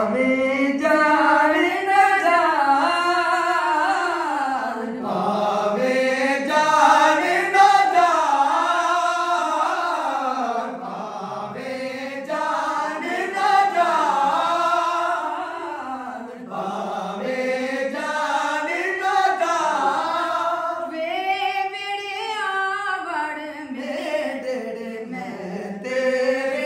हमें जान न जान, हमें जान न जान, हमें जान न जान, हमें जान न जान। वे मेरे आवड़ में तेरे में तेरे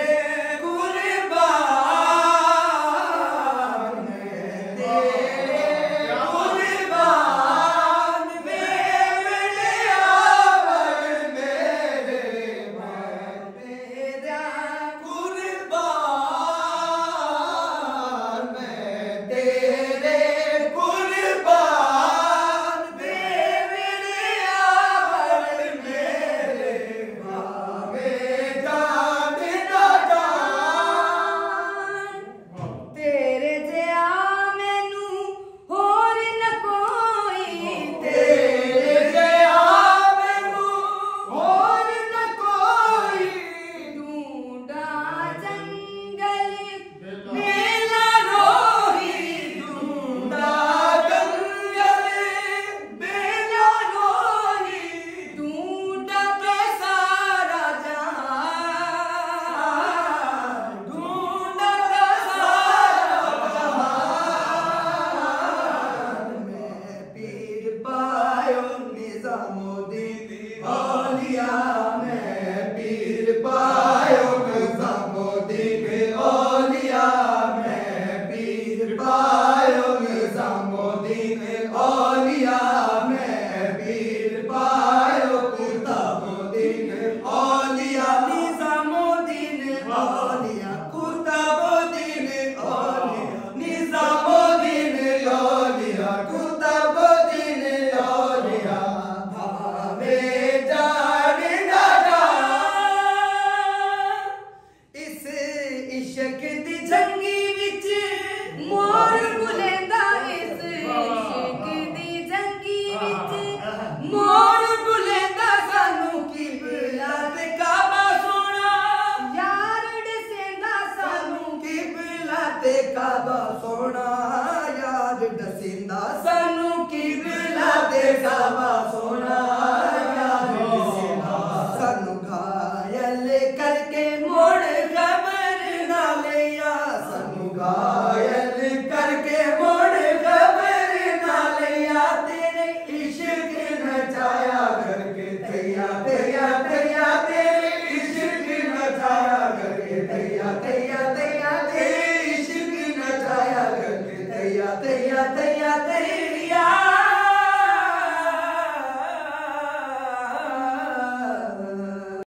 काबा सोना यार दसिंदा सानू किबला ते काबा सोना यार दसिंदा सानू घायल करके मोड़ खबर ना लिया, सानू घायल करके मोड़ खबर ना लिया। तेरे इश्क नचाया करके तैया तैया तैया, तेरे इश्क नचाया करके तैया तैया तैया, तैया तैया तैया।